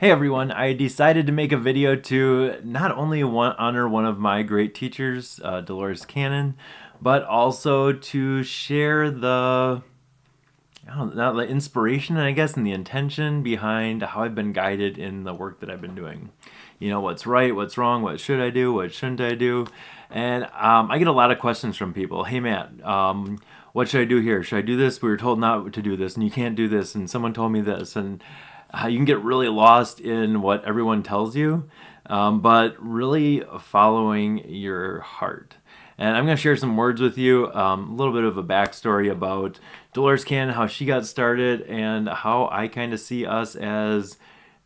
Hey everyone, I decided to make a video to not only honor one of my great teachers, Dolores Cannon, but also to share I don't know, not the inspiration, I guess, and the intention behind how I've been guided in the work that I've been doing. You know, what's right, what's wrong, what should I do, what shouldn't I do? And I get a lot of questions from people. Hey Matt, what should I do here? Should I do this? We were told not to do this, and you can't do this, and someone told me this, and you can get really lost in what everyone tells you, but really following your heart. And I'm going to share some words with you, a little bit of a backstory about Dolores Cannon, how she got started, and how I kind of see us as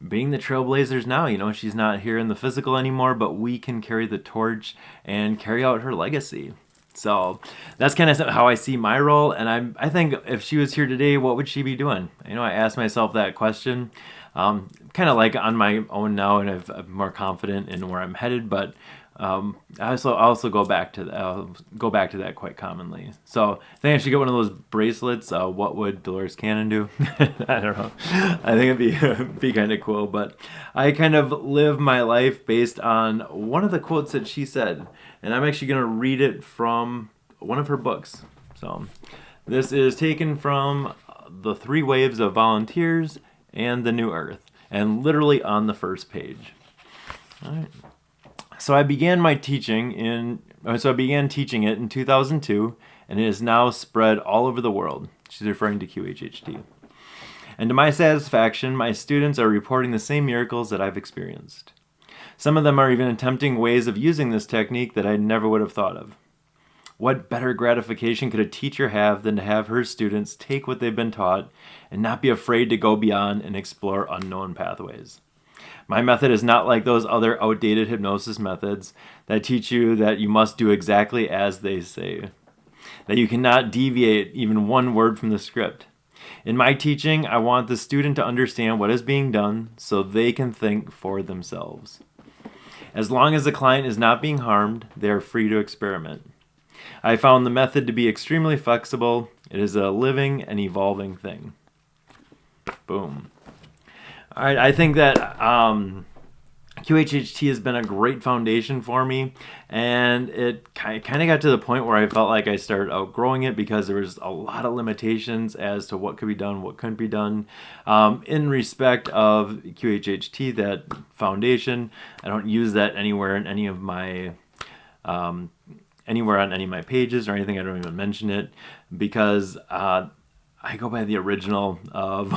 being the trailblazers now. You know, she's not here in the physical anymore, but we can carry the torch and carry out her legacy. So that's kind of how I see my role. And I think if she was here today, what would she be doing? You know, I asked myself that question, kind of like on my own now, and I'm more confident in where I'm headed. But I also go back to that quite commonly. So I think I should get one of those bracelets. What would Dolores Cannon do? I don't know. I think it'd be kind of cool. But I kind of live my life based on one of the quotes that she said, and I'm actually going to read it from one of her books. So this is taken from The Three Waves of Volunteers and the New Earth, and literally on the first page. All right. So I began teaching it in 2002, and it is now spread all over the world. She's referring to QHHT. And to my satisfaction, my students are reporting the same miracles that I've experienced. Some of them are even attempting ways of using this technique that I never would have thought of. What better gratification could a teacher have than to have her students take what they've been taught and not be afraid to go beyond and explore unknown pathways? My method is not like those other outdated hypnosis methods that teach you that you must do exactly as they say, that you cannot deviate even one word from the script. In my teaching, I want the student to understand what is being done so they can think for themselves. As long as the client is not being harmed, they are free to experiment. I found the method to be extremely flexible. It is a living and evolving thing. Boom. All right, I think that QHHT has been a great foundation for me, and it kind of got to the point where I felt like I started outgrowing it because there was a lot of limitations as to what could be done, what couldn't be done. In respect of QHHT, that foundation, I don't use that anywhere in any of my anywhere on any of my pages or anything. I don't even mention it because I go by the original of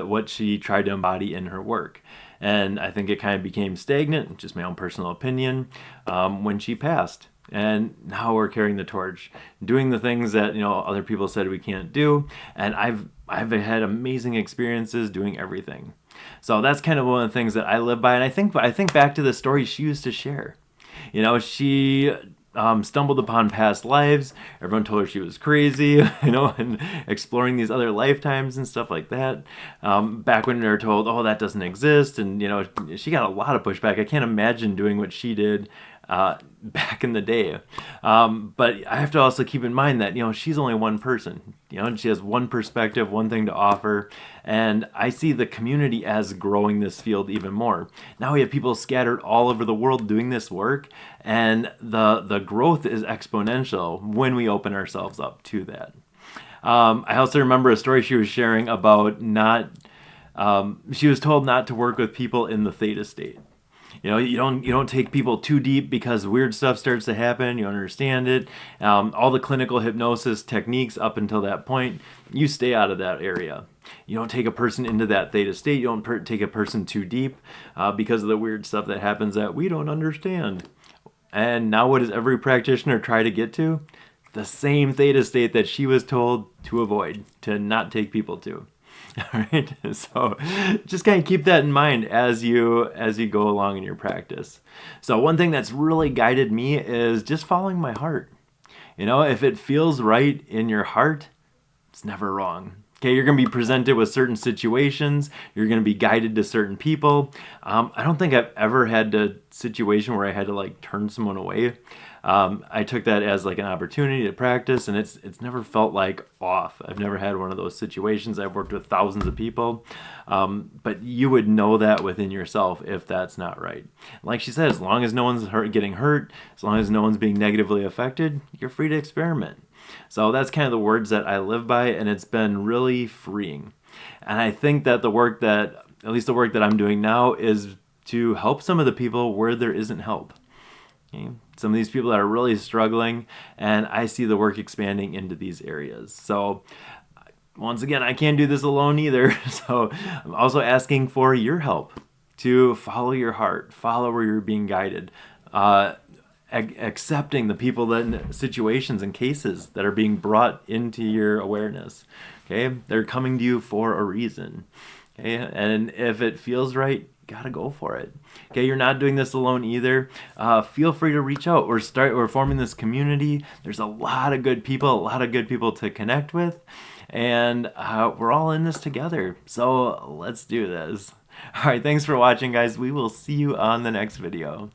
what she tried to embody in her work. And I think it kind of became stagnant, just my own personal opinion, when she passed. And now we're carrying the torch, doing the things that other people said we can't do. And I've had amazing experiences doing everything. So that's kind of one of the things that I live by. And I think back to the story she used to share. She stumbled upon past lives. Everyone told her she was crazy, and exploring these other lifetimes and stuff like that. Back when they were told, oh, that doesn't exist. And, she got a lot of pushback. I can't imagine doing what she did back in the day. But I have to also keep in mind that, she's only one person, and she has one perspective, one thing to offer. And I see the community as growing this field even more. Now we have people scattered all over the world doing this work, and the growth is exponential when we open ourselves up to that. I also remember a story she was sharing about she was told not to work with people in the theta state. You don't take people too deep because weird stuff starts to happen. You understand it. All the clinical hypnosis techniques up until that point, you stay out of that area. You don't take a person into that theta state. You don't take a person too deep because of the weird stuff that happens that we don't understand. And now what does every practitioner try to get to? The same theta state that she was told to avoid, to not take people to. All right, so just kind of keep that in mind as you go along in your practice. So one thing that's really guided me is just following my heart. If it feels right in your heart, it's never wrong. Okay, you're going to be presented with certain situations. You're going to be guided to certain people. I don't think I've ever had a situation where I had to like turn someone away. I took that as like an opportunity to practice, and it's never felt like off. I've never had one of those situations. I've worked with thousands of people, but you would know that within yourself if that's not right. Like she said, as long as no one's getting hurt, as long as no one's being negatively affected, you're free to experiment. So that's kind of the words that I live by, and it's been really freeing. And I think that at least the work that I'm doing now, is to help some of the people where there isn't help. Okay? Some of these people that are really struggling, and I see the work expanding into these areas. So once again, I can't do this alone either. So I'm also asking for your help to follow your heart, follow where you're being guided. Accepting the people, that situations and cases that are being brought into your awareness. Okay, they're coming to you for a reason. Okay, and if it feels right, you gotta go for it. Okay, you're not doing this alone either. Feel free to reach out. We're forming this community. There's a lot of good people to connect with, and we're all in this together. So let's do this. All right, thanks for watching, guys. We will see you on the next video.